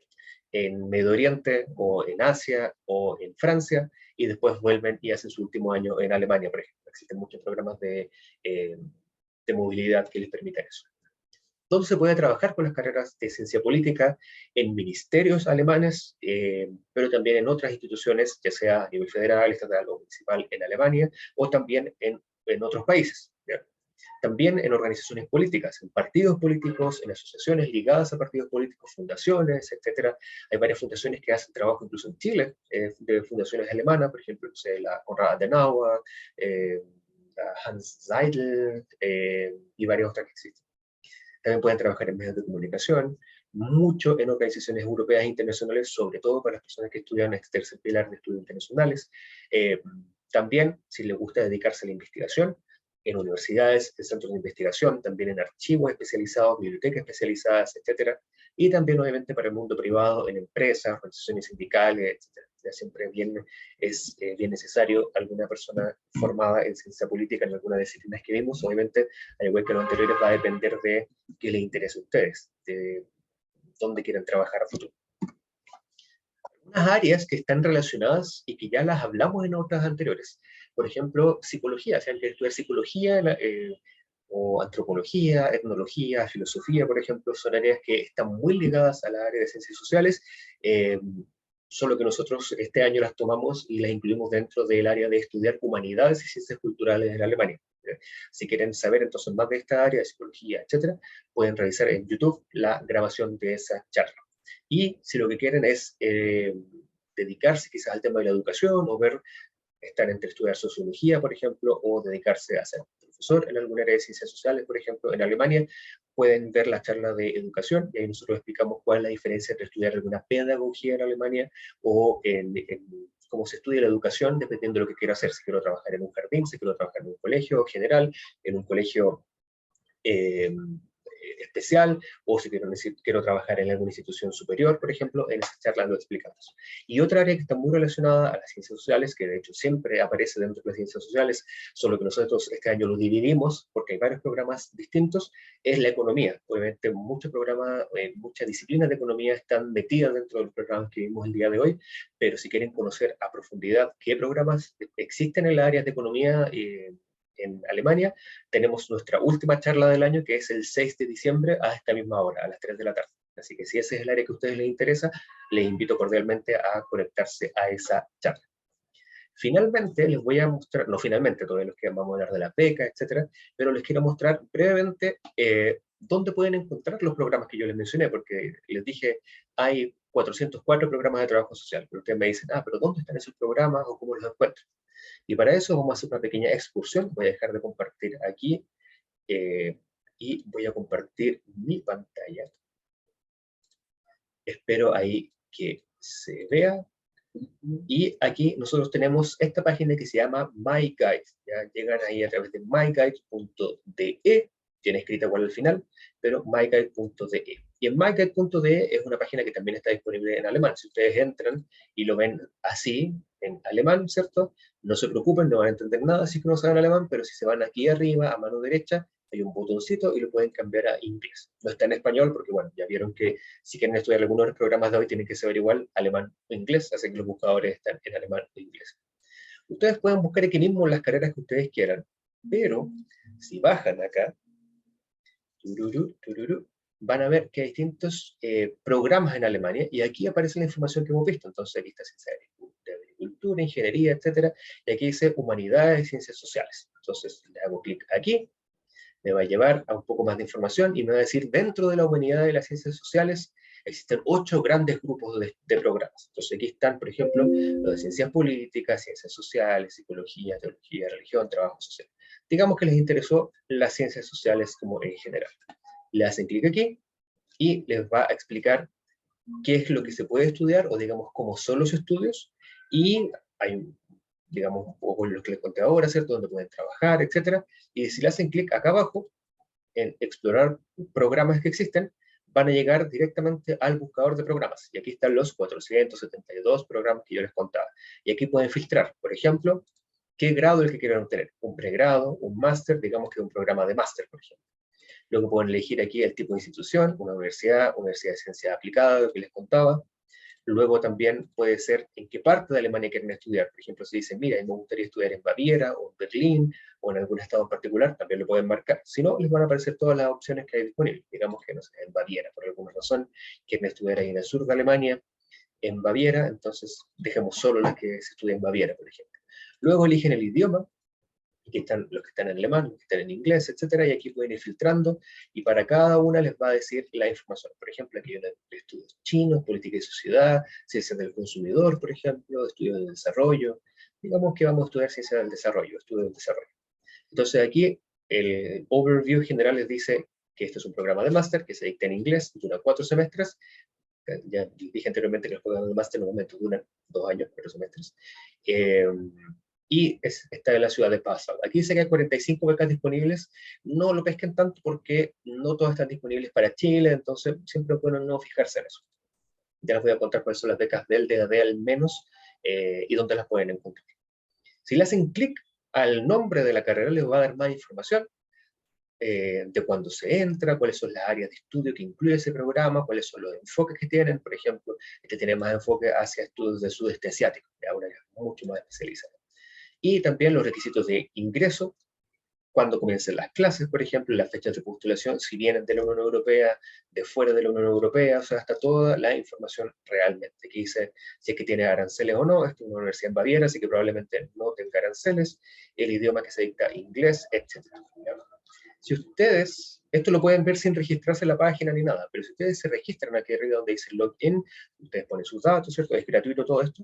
en Medio Oriente o en Asia o en Francia, y después vuelven y hacen su último año en Alemania, por ejemplo. Existen muchos programas de movilidad que les permiten eso. ¿Dónde se puede trabajar con las carreras de ciencia política? En ministerios alemanes, pero también en otras instituciones, ya sea a nivel federal, estatal o municipal en Alemania, o también en otros países. ¿Ya? También en organizaciones políticas, en partidos políticos, en asociaciones ligadas a partidos políticos, fundaciones, etcétera. Hay varias fundaciones que hacen trabajo incluso en Chile, de fundaciones alemanas, por ejemplo, no sé, la Konrad Adenauer, la Hans Seidel, y varias otras que existen. También pueden trabajar en medios de comunicación, mucho en organizaciones europeas e internacionales, sobre todo para las personas que estudian este tercer pilar de estudios internacionales. También, si les gusta dedicarse a la investigación, en universidades, en centros de investigación, también en archivos especializados, bibliotecas especializadas, etcétera. Y también, obviamente, para el mundo privado, en empresas, organizaciones sindicales, etcétera. Ya siempre es bien necesario alguna persona formada en ciencia política en alguna disciplina que vimos. Obviamente, al igual que los anteriores, va a depender de qué les interese a ustedes, de dónde quieren trabajar a futuro. Unas áreas que están relacionadas y que ya las hablamos en otras anteriores. Por ejemplo, psicología, si alguien quiere estudiar psicología o antropología, etnología, filosofía, por ejemplo, son áreas que están muy ligadas a la área de ciencias sociales, solo que nosotros este año las tomamos y las incluimos dentro del área de estudiar humanidades y ciencias culturales en Alemania. Si quieren saber entonces más de esta área de psicología, etcétera, pueden revisar en YouTube la grabación de esa charla. Y si lo que quieren es dedicarse quizás al tema de la educación o ver, estar entre estudiar sociología, por ejemplo, o dedicarse a ser profesor en alguna área de ciencias sociales, por ejemplo, en Alemania, pueden ver la charla de educación y ahí nosotros explicamos cuál es la diferencia entre estudiar alguna pedagogía en Alemania o en cómo se estudia la educación dependiendo de lo que quiero hacer. Si quiero trabajar en un jardín, si quiero trabajar en un colegio general, en un colegio especial, o si quiero trabajar en alguna institución superior, por ejemplo, en esa charla lo explicamos. Y otra área que está muy relacionada a las ciencias sociales, que de hecho siempre aparece dentro de las ciencias sociales, solo que nosotros este año lo dividimos porque hay varios programas distintos, es la economía. Obviamente muchos programas, muchas disciplinas de economía están metidas dentro de los programas que vimos el día de hoy, pero si quieren conocer a profundidad qué programas existen en las áreas de economía, en Alemania, tenemos nuestra última charla del año, que es el 6 de diciembre a esta misma hora, a las 3 de la tarde. Así que si ese es el área que a ustedes les interesa, les invito cordialmente a conectarse a esa charla. Finalmente, les voy a mostrar, no finalmente, todavía los que vamos a hablar de la beca, etcétera, pero les quiero mostrar brevemente dónde pueden encontrar los programas que yo les mencioné, porque les dije, hay 404 programas de trabajo social, pero ustedes me dicen, pero ¿dónde están esos programas o cómo los encuentro? Y para eso vamos a hacer una pequeña excursión. Voy a dejar de compartir aquí y voy a compartir mi pantalla. Espero ahí que se vea. Y aquí nosotros tenemos esta página que se llama My Guide. ¿Ya? Llegan ahí a través de myguide.de. Tiene escrita igual al final, pero myguide.de. Y en myguide.de es una página que también está disponible en alemán. Si ustedes entran y lo ven así, en alemán, ¿cierto? No se preocupen, no van a entender nada si no saben alemán, pero si se van aquí arriba, a mano derecha, hay un botoncito y lo pueden cambiar a inglés. No está en español porque, bueno, ya vieron que si quieren estudiar algunos de los programas de hoy tienen que saber igual alemán o inglés, así que los buscadores están en alemán o inglés. Ustedes pueden buscar aquí mismo las carreras que ustedes quieran, pero si bajan acá, tururú, tururú, van a ver que hay distintos programas en Alemania y aquí aparece la información que hemos visto. Entonces aquí está ciencia de agricultura, ingeniería, etcétera, y aquí dice humanidades y ciencias sociales. Entonces le hago clic aquí, me va a llevar a un poco más de información y me va a decir dentro de la humanidad y las ciencias sociales existen 8 grandes grupos de programas. Entonces aquí están, por ejemplo, los de ciencias políticas, ciencias sociales, psicología, teología, religión, trabajo social. Digamos que les interesó las ciencias sociales como en general. Le hacen clic aquí y les va a explicar qué es lo que se puede estudiar o digamos cómo son los estudios y hay digamos un poco lo que les conté ahora, ¿cierto? Donde pueden trabajar, etcétera. Y si le hacen clic acá abajo en explorar programas que existen, van a llegar directamente al buscador de programas. Y aquí están los 472 programas que yo les contaba. Y aquí pueden filtrar, por ejemplo, qué grado es el que quieran obtener. Un pregrado, un máster, digamos que un programa de máster, por ejemplo. Luego pueden elegir aquí el tipo de institución, una universidad, universidad de ciencia aplicada, lo que les contaba. Luego también puede ser en qué parte de Alemania quieren estudiar. Por ejemplo, si dicen, mira, me gustaría estudiar en Baviera o en Berlín o en algún estado en particular, también lo pueden marcar. Si no, les van a aparecer todas las opciones que hay disponibles. Digamos que, no sé, en Baviera, por alguna razón, quieren estudiar ahí en el sur de Alemania, en Baviera, entonces dejemos solo las que se estudian en Baviera, por ejemplo. Luego eligen el idioma, aquí están los que están en alemán, los que están en inglés, etcétera, y aquí pueden ir filtrando, y para cada una les va a decir la información. Por ejemplo, aquí hay de estudios chinos, política y sociedad, ciencias del consumidor, por ejemplo, estudios del desarrollo. Digamos que vamos a estudiar ciencias del desarrollo, estudios del desarrollo. Entonces aquí el overview general les dice que este es un programa de máster que se dicta en inglés, dura 4 semestres. Ya dije anteriormente que los programas de máster normalmente duran 2 años, 4 semestres. Y está en la ciudad de Passau. Aquí dice que hay 45 becas disponibles. No lo pesquen tanto porque no todas están disponibles para Chile, entonces siempre es bueno no fijarse en eso. Ya les voy a contar cuáles son las becas del DAD al menos y dónde las pueden encontrar. Si le hacen clic al nombre de la carrera, les va a dar más información de cuándo se entra, cuáles son las áreas de estudio que incluye ese programa, cuáles son los enfoques que tienen. Por ejemplo, este tiene más enfoque hacia estudios del sudeste asiático, y ahora es mucho más especializado. Y también los requisitos de ingreso, cuándo comiencen las clases, por ejemplo, las fechas de postulación, si vienen de la Unión Europea, de fuera de la Unión Europea, o sea, está toda la información realmente. Aquí dice si es que tiene aranceles o no, esta es una universidad en Baviera, así que probablemente no tenga aranceles, el idioma que se dicta inglés, etc. Si ustedes, esto lo pueden ver sin registrarse en la página ni nada, pero si ustedes se registran aquí arriba donde dice login, ustedes ponen sus datos, ¿cierto? Es gratuito todo esto,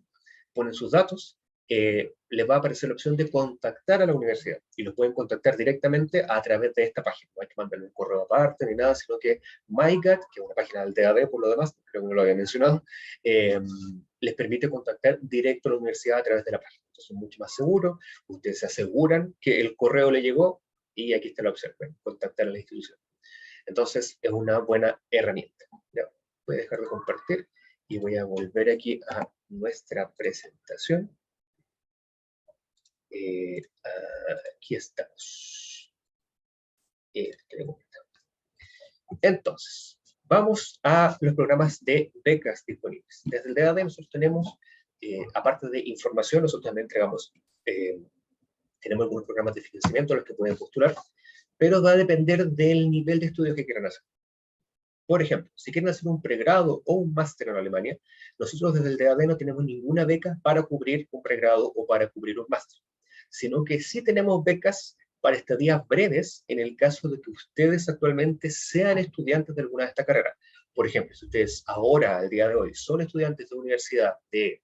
ponen sus datos, les va a aparecer la opción de contactar a la universidad y los pueden contactar directamente a través de esta página. No hay que mandarle un correo aparte ni nada, sino que MyGat, que es una página del DAD por lo demás, creo que no lo había mencionado, les permite contactar directo a la universidad a través de la página. Entonces es mucho más seguro, ustedes se aseguran que el correo le llegó y aquí está la opción, pueden contactar a la institución. Entonces es una buena herramienta. Ya, voy a dejar de compartir y voy a volver aquí a nuestra presentación. Aquí estamos. Entonces, vamos a los programas de becas disponibles. Desde el DAD nosotros tenemos, aparte de información, nosotros también entregamos, tenemos algunos programas de financiamiento a los que pueden postular, pero va a depender del nivel de estudios que quieran hacer. Por ejemplo, si quieren hacer un pregrado o un máster en Alemania, nosotros desde el DAD no tenemos ninguna beca para cubrir un pregrado o para cubrir un máster, sino que sí tenemos becas para estadías breves en el caso de que ustedes actualmente sean estudiantes de alguna de estas carreras. Por ejemplo, si ustedes ahora, al día de hoy, son estudiantes de universidad de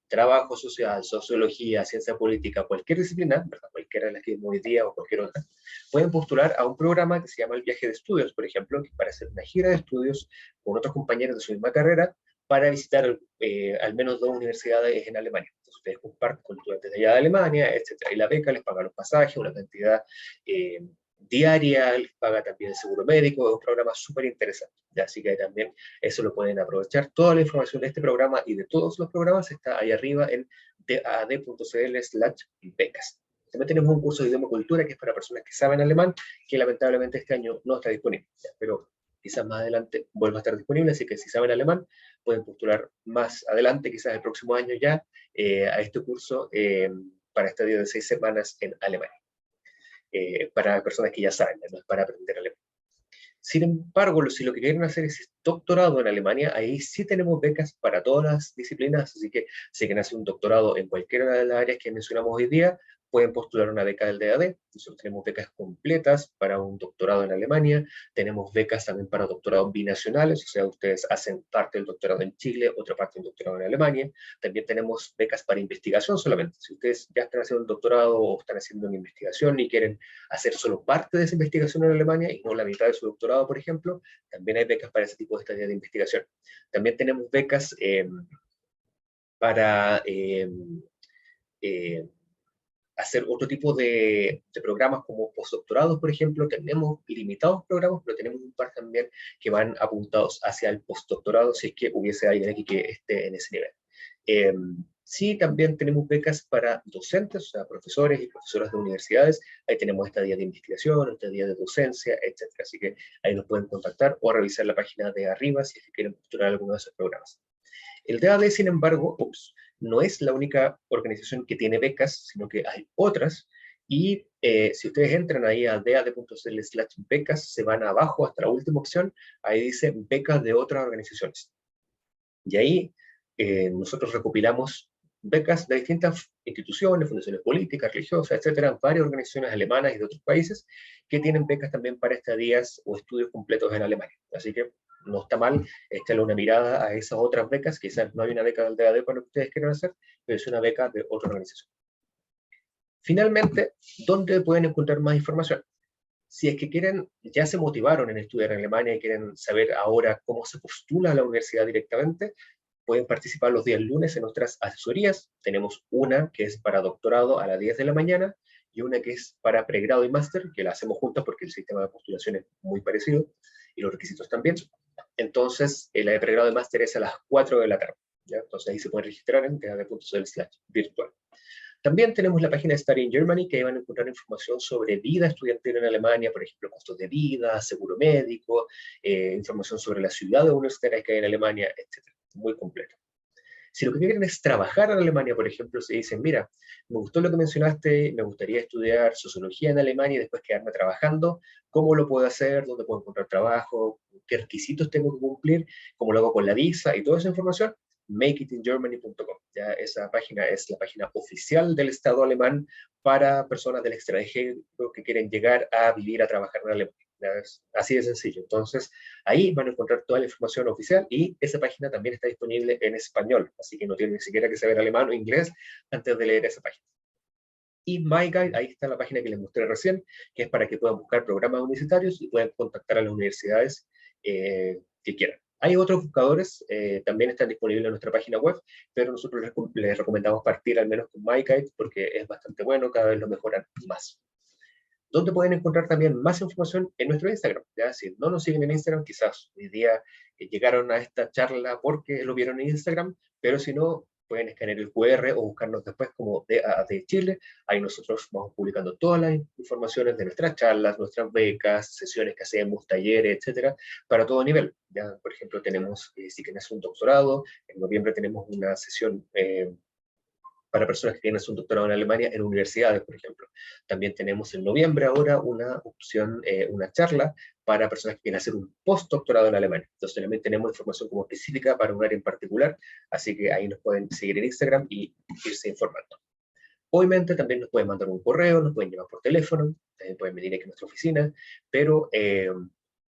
trabajo social, sociología, ciencia política, cualquier disciplina, ¿verdad? Cualquiera de las que vimos hoy día o cualquier otra, pueden postular a un programa que se llama el viaje de estudios, por ejemplo, para hacer una gira de estudios con otros compañeros de su misma carrera para visitar al menos 2 universidades en Alemania. Entonces ustedes comparten con estudiantes de allá de Alemania, etc. Y la beca les paga los pasajes, una cantidad diaria, les paga también el seguro médico, es un programa súper interesante. Así que también eso lo pueden aprovechar. Toda la información de este programa y de todos los programas está ahí arriba en dad.cl/becas. También tenemos un curso de idioma y cultura que es para personas que saben alemán, que lamentablemente este año no está disponible, pero quizás más adelante vuelva a estar disponible, así que si saben alemán, pueden postular más adelante, quizás el próximo año ya, a este curso para estadía de 6 semanas en Alemania, para personas que ya saben, no es para aprender alemán. Sin embargo, si lo que quieren hacer es doctorado en Alemania, ahí sí tenemos becas para todas las disciplinas, así que si quieren hacer un doctorado en cualquiera de las áreas que mencionamos hoy día, pueden postular una beca del DAD. Nosotros tenemos becas completas para un doctorado en Alemania, tenemos becas también para doctorados binacionales, o sea, ustedes hacen parte del doctorado en Chile, otra parte del doctorado en Alemania. También tenemos becas para investigación solamente. Si ustedes ya están haciendo un doctorado o están haciendo una investigación y quieren hacer solo parte de esa investigación en Alemania y no la mitad de su doctorado, por ejemplo, también hay becas para ese tipo de estadías de investigación. También tenemos becas para hacer otro tipo de programas como postdoctorados, por ejemplo. Tenemos limitados programas, pero tenemos un par también que van apuntados hacia el postdoctorado, si es que hubiese alguien aquí que esté en ese nivel. Sí, también tenemos becas para docentes, o sea, profesores y profesoras de universidades. Ahí tenemos estadías de investigación, estadías de docencia, etc. Así que ahí nos pueden contactar o revisar la página de arriba si es que quieren postular alguno de esos programas. El DAD, sin embargo, no es la única organización que tiene becas, sino que hay otras. Y si ustedes entran ahí a dad.cl/becas, se van abajo hasta la última opción, ahí dice becas de otras organizaciones. Y ahí nosotros recopilamos becas de distintas instituciones, fundaciones políticas, religiosas, etcétera, varias organizaciones alemanas y de otros países que tienen becas también para estadías o estudios completos en Alemania. Así que no está mal echarle una mirada a esas otras becas. Quizás no hay una beca del DAD para lo que ustedes quieran hacer, pero es una beca de otra organización. Finalmente, ¿dónde pueden encontrar más información? Si es que quieren, ya se motivaron en estudiar en Alemania y quieren saber ahora cómo se postula a la universidad directamente, pueden participar los días lunes en nuestras asesorías. Tenemos una que es para doctorado a las 10 de la mañana y una que es para pregrado y máster, que la hacemos juntas porque el sistema de postulación es muy parecido y los requisitos también. Entonces, la de pregrado y máster es a las 4 de la tarde. ¿Ya? Entonces ahí se pueden registrar en dad.cl/virtual. También tenemos la página de Study in Germany, que ahí van a encontrar información sobre vida estudiantil en Alemania, por ejemplo, costos de vida, seguro médico, información sobre la ciudad universitaria que hay en Alemania, etc. Muy completo. Si lo que quieren es trabajar en Alemania, por ejemplo, si dicen, mira, me gustó lo que mencionaste, me gustaría estudiar sociología en Alemania y después quedarme trabajando, ¿cómo lo puedo hacer? ¿Dónde puedo encontrar trabajo? ¿Qué requisitos tengo que cumplir? ¿Cómo lo hago con la visa? Y toda esa información, makeitingermany.com. Ya esa página es la página oficial del Estado alemán para personas del extranjero que quieren llegar a vivir, a trabajar en Alemania. Así de sencillo. Entonces, ahí van a encontrar toda la información oficial y esa página también está disponible en español, así que no tienen ni siquiera que saber alemán o inglés antes de leer esa página. Y MyGuide, ahí está la página que les mostré recién, que es para que puedan buscar programas universitarios y puedan contactar a las universidades que quieran. Hay otros buscadores, también están disponibles en nuestra página web, pero nosotros les recomendamos partir al menos con MyGuide porque es bastante bueno, cada vez lo mejoran más. Donde pueden encontrar también más información en nuestro Instagram. ¿Ya? Si no nos siguen en Instagram, quizás hoy día llegaron a esta charla porque lo vieron en Instagram, pero si no, pueden escanear el QR o buscarnos después como DAAD Chile. Ahí nosotros vamos publicando todas las informaciones de nuestras charlas, nuestras becas, sesiones que hacemos, talleres, etcétera, para todo nivel. ¿Ya? Por ejemplo, tenemos, si quieren hacer un doctorado, en noviembre tenemos una sesión para personas que quieren hacer un doctorado en Alemania en universidades, por ejemplo. También tenemos en noviembre ahora una opción, una charla para personas que quieren hacer un postdoctorado en Alemania. Entonces también tenemos información como específica para un área en particular, así que ahí nos pueden seguir en Instagram y irse informando. Obviamente también nos pueden mandar un correo, nos pueden llamar por teléfono, también pueden venir aquí a nuestra oficina, pero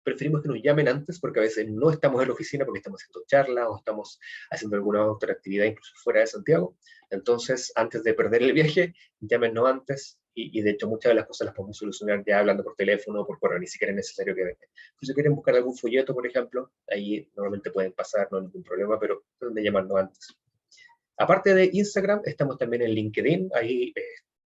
preferimos que nos llamen antes porque a veces no estamos en la oficina porque estamos haciendo charlas o estamos haciendo alguna otra actividad incluso fuera de Santiago. Entonces, antes de perder el viaje, llámenos antes y de hecho muchas de las cosas las podemos solucionar ya hablando por teléfono o por correo, ni siquiera es necesario que vengan. Si quieren buscar algún folleto, por ejemplo, ahí normalmente pueden pasar, no hay ningún problema, pero pueden llamarnos antes. Aparte de Instagram, estamos también en LinkedIn, ahí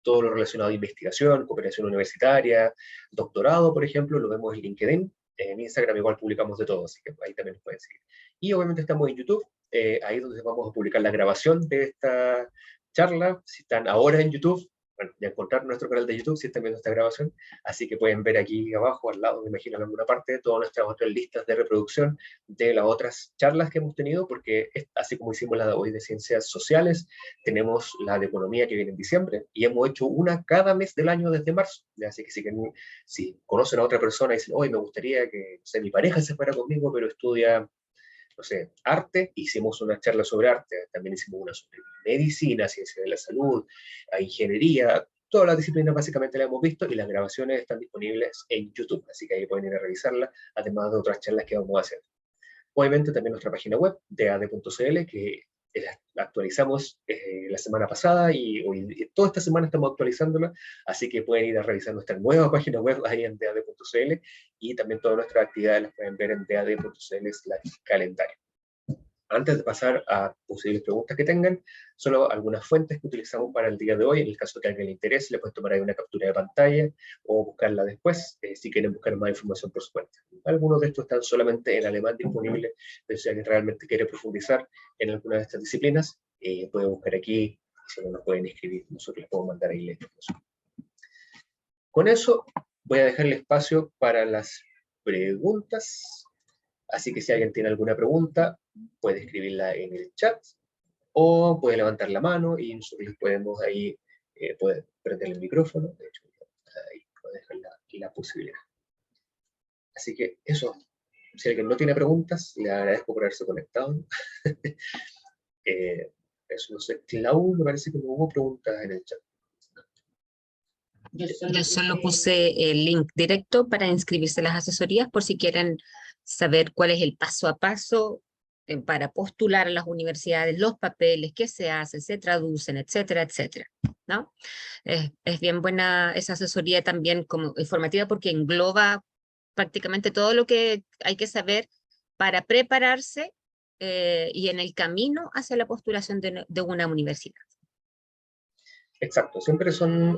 todo lo relacionado a investigación, cooperación universitaria, doctorado, por ejemplo, lo vemos en LinkedIn. En Instagram igual publicamos de todo, así que ahí también nos pueden seguir. Y obviamente estamos en YouTube, ahí es donde vamos a publicar la grabación de esta charla. Si están ahora en YouTube, bueno, ya encontrar nuestro canal de YouTube si están viendo esta grabación, así que pueden ver aquí abajo, al lado, me imagino en alguna parte, todas nuestras otras listas de reproducción de las otras charlas que hemos tenido, porque así como hicimos la de hoy de ciencias sociales, tenemos la de economía que viene en diciembre, y hemos hecho una cada mes del año desde marzo, así que si conocen a otra persona y dicen, hoy me gustaría que, no sé, mi pareja se fuera conmigo, pero estudia, no sé, arte, hicimos una charla sobre arte, también hicimos una sobre medicina, ciencia de la salud, ingeniería, todas las disciplinas básicamente las hemos visto y las grabaciones están disponibles en YouTube, así que ahí pueden ir a revisarlas, además de otras charlas que vamos a hacer. Obviamente también nuestra página web, dead.cl, que la actualizamos la semana pasada y toda esta semana estamos actualizándola, así que pueden ir a revisar nuestra nueva página web ahí en dead.cl y también todas nuestras actividades las pueden ver en dead.cl/calendario. Antes de pasar a posibles preguntas que tengan, solo algunas fuentes que utilizamos para el día de hoy. En el caso de que a alguien le interese, le pueden tomar ahí una captura de pantalla o buscarla después, si quieren buscar más información por su cuenta. Algunos de estos están solamente en alemán disponibles, pero si alguien realmente quiere profundizar en alguna de estas disciplinas, puede buscar aquí, si no nos pueden escribir, nosotros les podemos mandar ahí la información. Con eso, voy a dejar el espacio para las preguntas. Así que si alguien tiene alguna pregunta, puede escribirla en el chat o puede levantar la mano y nosotros les podemos ahí, puede prender el micrófono. De hecho, ahí puedo dejar la posibilidad. Así que eso, si alguien no tiene preguntas, le agradezco por haberse conectado. Eso, no sé, Clau, me parece que no hubo preguntas en el chat. Yo solo puse el link directo para inscribirse en las asesorías por si quieren saber cuál es el paso a paso para postular a las universidades, los papeles, qué se hacen, se traducen, etcétera, etcétera, ¿no? Es bien buena esa asesoría también como informativa porque engloba prácticamente todo lo que hay que saber para prepararse y en el camino hacia la postulación de una universidad. Exacto, siempre son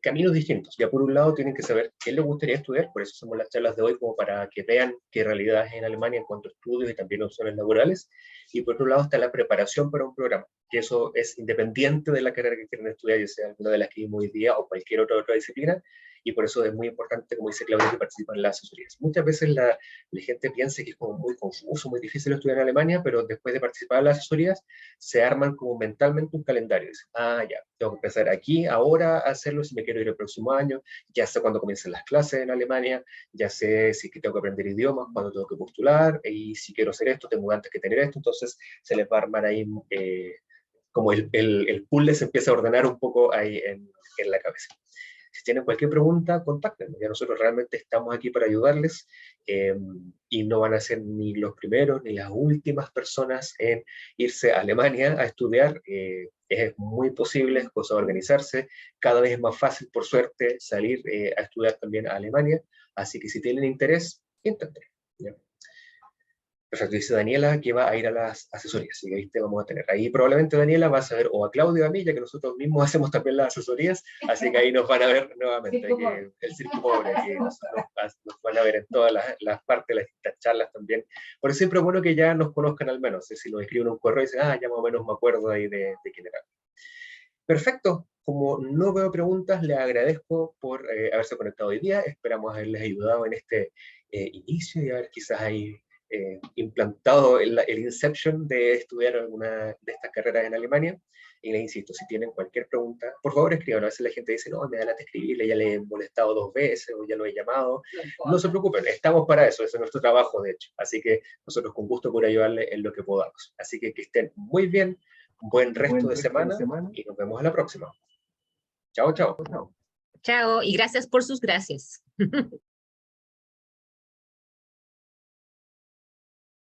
caminos distintos. Ya por un lado tienen que saber qué les gustaría estudiar, por eso hacemos las charlas de hoy, como para que vean qué realidad es en Alemania en cuanto a estudios y también opciones laborales. Y por otro lado está la preparación para un programa, que eso es independiente de la carrera que quieren estudiar, ya sea alguna de las que vimos hoy día o cualquier otra disciplina, y por eso es muy importante, como dice Claudia, que participan en las asesorías. Muchas veces la gente piensa que es como muy confuso, muy difícil estudiar en Alemania, pero después de participar en las asesorías, se arman como mentalmente un calendario. Dicen, ya, tengo que empezar aquí, ahora a hacerlo si me quiero ir el próximo año, ya sé cuándo comienzan las clases en Alemania, ya sé si tengo que aprender idiomas, cuándo tengo que postular, y si quiero hacer esto, tengo antes que tener esto, entonces se les va a armar ahí como el puzzle se empieza a ordenar un poco ahí en la cabeza. Si tienen cualquier pregunta, contáctenos. Ya nosotros realmente estamos aquí para ayudarles y no van a ser ni los primeros ni las últimas personas en irse a Alemania a estudiar. Es muy posible, es cosa de organizarse. Cada vez es más fácil, por suerte, salir a estudiar también a Alemania. Así que si tienen interés, intenten. ¿Ya? Perfecto, dice Daniela que va a ir a las asesorías, así que ahí te vamos a tener. Ahí probablemente Daniela va a saber o a Claudio o a mí, ya que nosotros mismos hacemos también las asesorías, así que ahí nos van a ver nuevamente, que el Circo Pobre, que nos van a ver en todas las partes, las distintas charlas también. Por eso siempre es bueno que ya nos conozcan al menos, si nos escriben un correo y dicen, ya más o menos me acuerdo ahí de quién era. Perfecto, como no veo preguntas, le agradezco por haberse conectado hoy día, esperamos haberles ayudado en este inicio y haber quizás ahí implantado el inception de estudiar alguna de estas carreras en Alemania. Y les insisto, si tienen cualquier pregunta, por favor escriban. A veces la gente dice, no, me da lata escribirle, ya le he molestado 2 veces o ya lo he llamado. No se preocupen, estamos para eso, ese es nuestro trabajo, de hecho. Así que nosotros con gusto por ayudarle en lo que podamos. Así que estén muy bien, un buen resto de semana y nos vemos en la próxima. Chao, chao. Chao, y gracias por sus gracias.